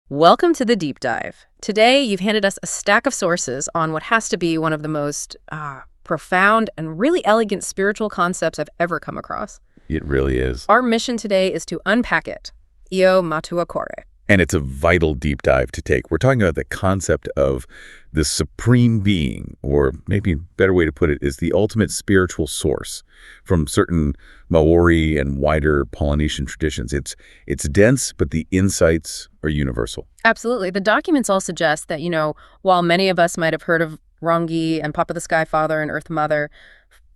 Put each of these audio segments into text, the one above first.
Welcome to the deep dive. Today, you've handed us a stack of sources on what has to be one of the most profound and really elegant spiritual concepts I've ever come across. It really is. Our mission today is to unpack it. Io Matua Kore. And it's a vital deep dive to take. We're talking about the concept of the supreme being, or maybe a better way to put it is the ultimate spiritual source from certain Māori and wider Polynesian traditions. It's dense, but the insights are universal. Absolutely. The documents all suggest that, while many of us might have heard of Rangi and Papa the Sky Father and Earth Mother,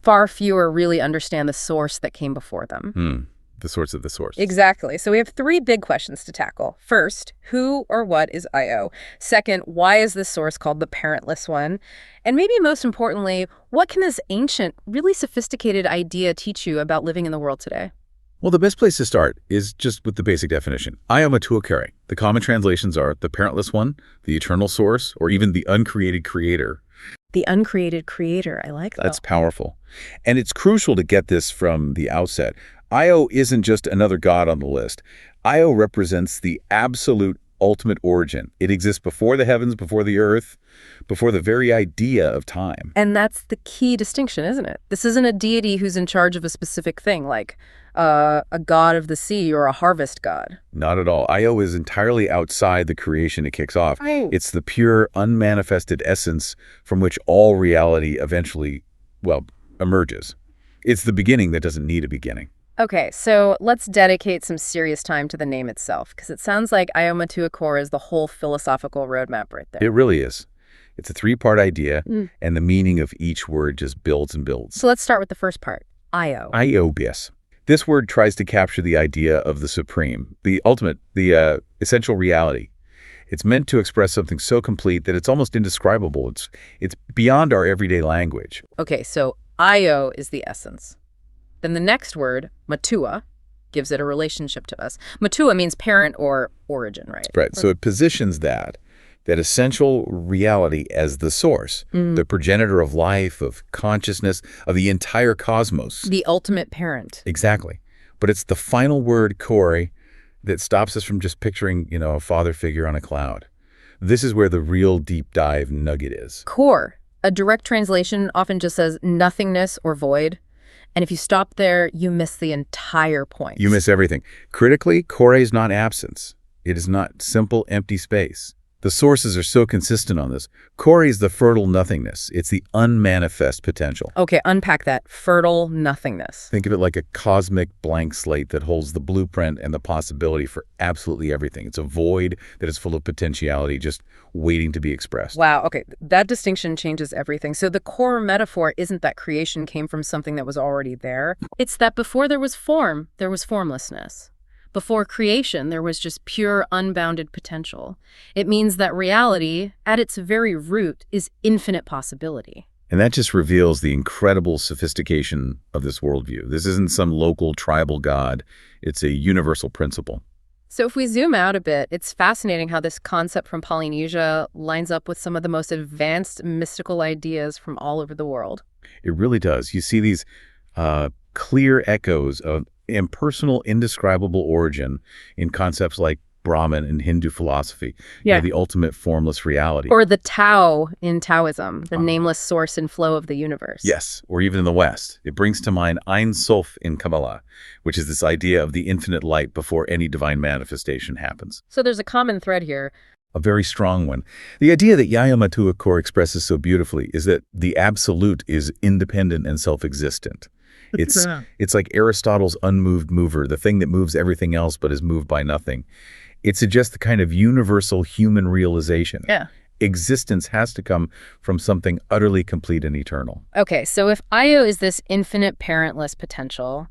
far fewer really understand the source that came before them. The source of the source. Exactly. So we have three big questions to tackle. First, who or what is Io? Second, why is this source called the Parentless One? And maybe most importantly, what can this ancient, really sophisticated idea teach you about living in the world today? Well, the best place to start is just with the basic definition. Io Matua Kore. The common translations are the Parentless One, the Eternal Source, or even the Uncreated Creator. The uncreated creator. I like that. That's powerful. And it's crucial to get this from the outset. Io isn't just another god on the list. Io represents the absolute ultimate origin. It exists before the heavens, before the earth, before the very idea of time. And that's the key distinction, isn't it? This isn't a deity who's in charge of a specific thing, like a god of the sea or a harvest god. Not at all. Io is entirely outside the creation it kicks off. Right. It's the pure, unmanifested essence from which all reality eventually, emerges. It's the beginning that doesn't need a beginning. Okay, so let's dedicate some serious time to the name itself, because it sounds like Io Matua Kore is the whole philosophical roadmap right there. It really is. It's a three-part idea, and the meaning of each word just builds and builds. So let's start with the first part, Io. Iobius. This word tries to capture the idea of the supreme, the ultimate, the essential reality. It's meant to express something so complete that it's almost indescribable. It's beyond our everyday language. Okay, so Io is the essence. Then the next word, Matua, gives it a relationship to us. Matua means parent or origin, right? Right. So it positions that essential reality as the source, the progenitor of life, of consciousness, of the entire cosmos. The ultimate parent. Exactly. But it's the final word, Kore, that stops us from just picturing, a father figure on a cloud. This is where the real deep dive nugget is. Core. A direct translation often just says nothingness or void. And if you stop there, you miss the entire point. You miss everything. Critically, Kore is not absence. It is not simple, empty space. The sources are so consistent on this. Kore is the fertile nothingness. It's the unmanifest potential. Okay, unpack that. Fertile nothingness. Think of it like a cosmic blank slate that holds the blueprint and the possibility for absolutely everything. It's a void that is full of potentiality just waiting to be expressed. Wow, okay, that distinction changes everything. So the core metaphor isn't that creation came from something that was already there. It's that before there was form, there was formlessness. Before creation, there was just pure, unbounded potential. It means that reality, at its very root, is infinite possibility. And that just reveals the incredible sophistication of this worldview. This isn't some local tribal god. It's a universal principle. So if we zoom out a bit, it's fascinating how this concept from Polynesia lines up with some of the most advanced mystical ideas from all over the world. It really does. You see these clear echoes of impersonal, indescribable origin in concepts like Brahman and Hindu philosophy, the ultimate formless reality. Or the Tao in Taoism, the nameless source and flow of the universe. Yes, or even in the West. It brings to mind Ein Sof in Kabbalah, which is this idea of the infinite light before any divine manifestation happens. So there's a common thread here. A very strong one. The idea that Io Matua Kore expresses so beautifully is that the absolute is independent and self-existent. It's like Aristotle's unmoved mover, the thing that moves everything else but is moved by nothing. It suggests the kind of universal human realization. Yeah. Existence has to come from something utterly complete and eternal. Okay, so if Io is this infinite parentless potential,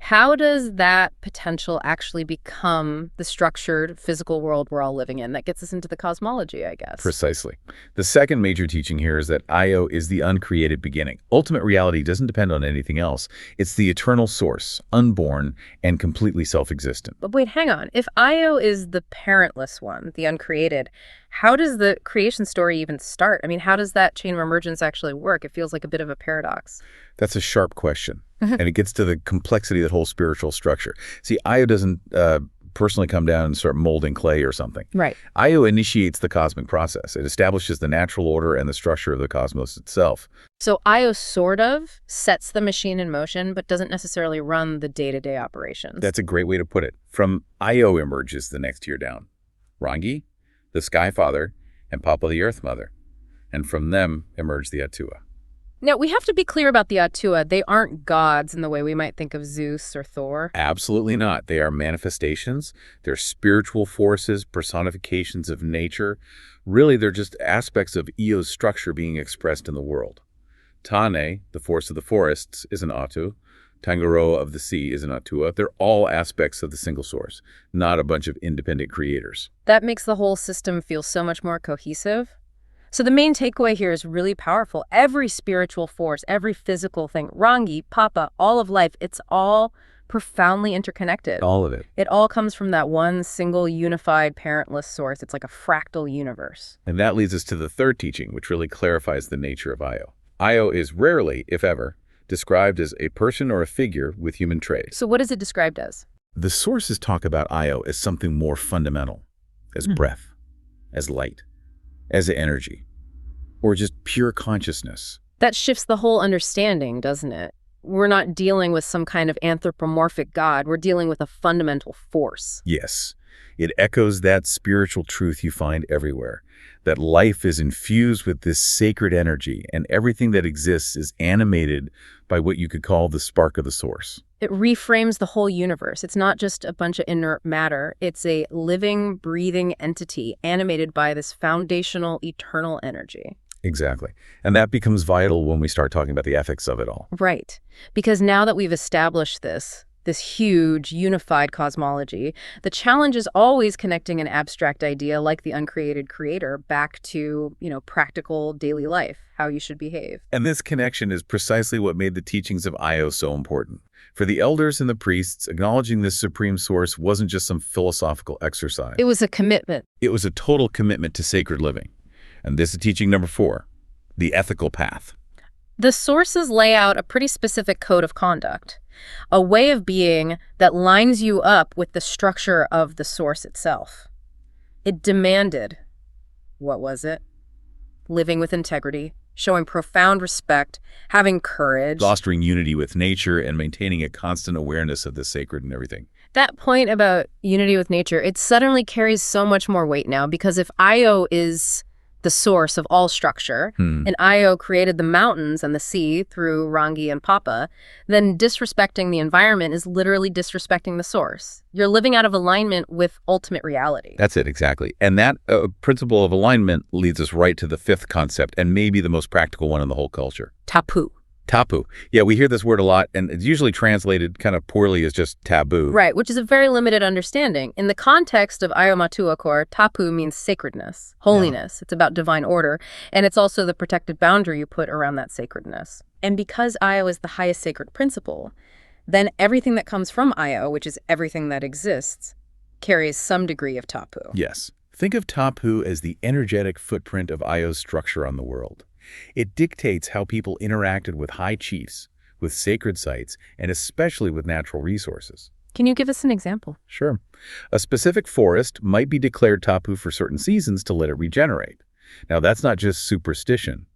how does that potential actually become the structured physical world we're all living in? That gets us into the cosmology, I guess. Precisely. The second major teaching here is that Io is the uncreated beginning. Ultimate reality doesn't depend on anything else. It's the eternal source, unborn and completely self-existent. But wait, hang on. If Io is the parentless one, the uncreated, how does the creation story even start? I mean, how does that chain of emergence actually work? It feels like a bit of a paradox. That's a sharp question. And it gets to the complexity of the whole spiritual structure. See, Io doesn't personally come down and start molding clay or something. Right. Io initiates the cosmic process. It establishes the natural order and the structure of the cosmos itself. So Io sort of sets the machine in motion, but doesn't necessarily run the day-to-day operations. That's a great way to put it. From Io emerges the next tier down. Rangi, the Sky Father, and Papa the Earth Mother. And from them emerge the Atua. Now, we have to be clear about the Atua. They aren't gods in the way we might think of Zeus or Thor. Absolutely not. They are manifestations. They're spiritual forces, personifications of nature. Really, they're just aspects of Io's structure being expressed in the world. Tane, the force of the forests, is an Atu. Tangaroa of the sea is an Atua. They're all aspects of the single source, not a bunch of independent creators. That makes the whole system feel so much more cohesive. So the main takeaway here is really powerful. Every spiritual force, every physical thing, Rangi, Papa, all of life, it's all profoundly interconnected. All of it. It all comes from that one single unified parentless source. It's like a fractal universe. And that leads us to the third teaching, which really clarifies the nature of Io. Io is rarely, if ever, described as a person or a figure with human traits. So what is it described as? The sources talk about Io as something more fundamental, as breath, as light, as energy, or just pure consciousness. That shifts the whole understanding, doesn't it? We're not dealing with some kind of anthropomorphic god. We're dealing with a fundamental force. Yes, it echoes that spiritual truth you find everywhere, that life is infused with this sacred energy, and everything that exists is animated by what you could call the spark of the source. It reframes the whole universe. It's not just a bunch of inert matter. It's a living, breathing entity animated by this foundational, eternal energy. Exactly. And that becomes vital when we start talking about the ethics of it all. Right. Because now that we've established this huge, unified cosmology, the challenge is always connecting an abstract idea like the uncreated creator back to, practical daily life, how you should behave. And this connection is precisely what made the teachings of Io so important. For the elders and the priests, acknowledging this supreme source wasn't just some philosophical exercise. It was a commitment. It was a total commitment to sacred living. And this is teaching number 4, the ethical path. The sources lay out a pretty specific code of conduct, a way of being that lines you up with the structure of the source itself. It demanded, what was it? Living with integrity, showing profound respect, having courage. Fostering unity with nature and maintaining a constant awareness of the sacred and everything. That point about unity with nature, it suddenly carries so much more weight now, because if Io is the source of all structure, and Io created the mountains and the sea through Rangi and Papa, then disrespecting the environment is literally disrespecting the source. You're living out of alignment with ultimate reality. That's it, exactly. And that principle of alignment leads us right to the 5th concept, and maybe the most practical one in the whole culture. Tapu. Tapu. Yeah, we hear this word a lot, and it's usually translated kind of poorly as just taboo. Right, which is a very limited understanding. In the context of Io Matua Kore, tapu means sacredness, holiness. Yeah. It's about divine order, and it's also the protected boundary you put around that sacredness. And because Io is the highest sacred principle, then everything that comes from Io, which is everything that exists, carries some degree of tapu. Yes. Think of tapu as the energetic footprint of Io's structure on the world. It dictates how people interacted with high chiefs, with sacred sites, and especially with natural resources. Can you give us an example? Sure. A specific forest might be declared tapu for certain seasons to let it regenerate. Now, that's not just superstition.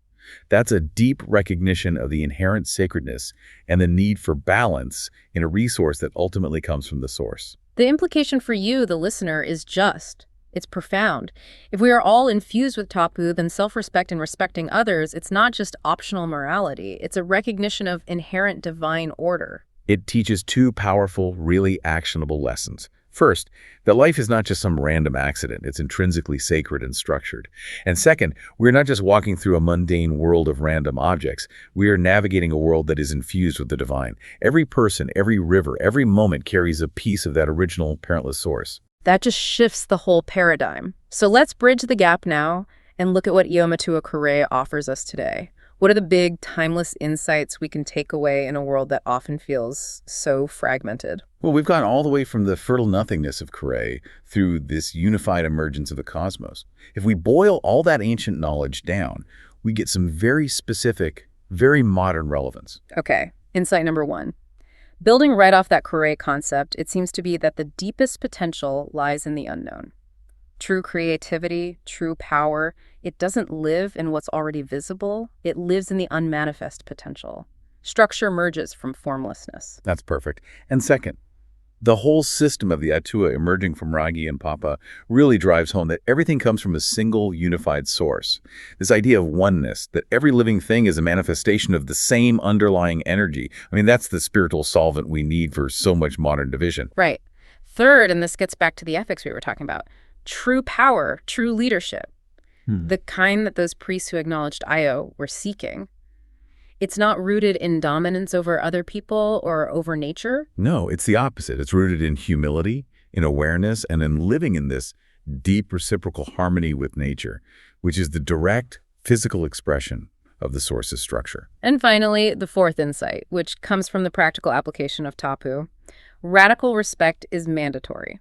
That's a deep recognition of the inherent sacredness and the need for balance in a resource that ultimately comes from the source. The implication for you, the listener, is just. It's profound. If we are all infused with tapu, then self-respect and respecting others, it's not just optional morality. It's a recognition of inherent divine order. It teaches 2 powerful, really actionable lessons. First, that life is not just some random accident. It's intrinsically sacred and structured. And second, we're not just walking through a mundane world of random objects. We are navigating a world that is infused with the divine. Every person, every river, every moment carries a piece of that original parentless source. That just shifts the whole paradigm. So let's bridge the gap now and look at what Io Matua Kore offers us today. What are the big, timeless insights we can take away in a world that often feels so fragmented? Well, we've gone all the way from the fertile nothingness of Kore through this unified emergence of the cosmos. If we boil all that ancient knowledge down, we get some very specific, very modern relevance. Okay, insight number 1. Building right off that Kore concept, it seems to be that the deepest potential lies in the unknown. True creativity, true power, it doesn't live in what's already visible, it lives in the unmanifest potential. Structure emerges from formlessness. That's perfect. And second, the whole system of the Atua emerging from Ragi and Papa really drives home that everything comes from a single unified source. This idea of oneness, that every living thing is a manifestation of the same underlying energy. I mean, that's the spiritual solvent we need for so much modern division. Right. Third, and this gets back to the ethics we were talking about, true power, true leadership, the kind that those priests who acknowledged Io were seeking. It's not rooted in dominance over other people or over nature. No, it's the opposite. It's rooted in humility, in awareness, and in living in this deep reciprocal harmony with nature, which is the direct physical expression of the source's structure. And finally, the fourth insight, which comes from the practical application of tapu. Radical respect is mandatory.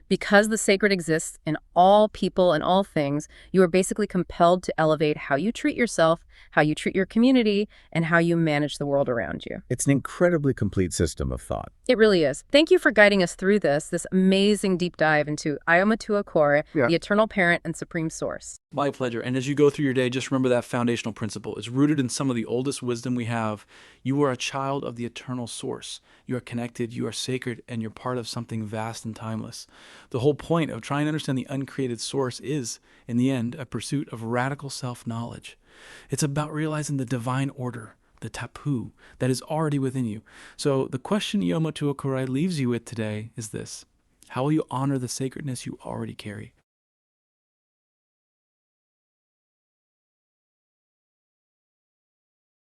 Because the sacred exists in all people and all things, you are basically compelled to elevate how you treat yourself, how you treat your community, and how you manage the world around you. It's an incredibly complete system of thought. It really is. Thank you for guiding us through this amazing deep dive into Io Matua Kore, the eternal parent and supreme source. My pleasure. And as you go through your day, just remember that foundational principle. It's rooted in some of the oldest wisdom we have. You are a child of the eternal source. You are connected, you are sacred, and you're part of something vast and timeless. The whole point of trying to understand the uncreated source is, in the end, a pursuit of radical self-knowledge. It's about realizing the divine order, the tapu, that is already within you. So the question Io Matua Kore leaves you with today is this: how will you honor the sacredness you already carry?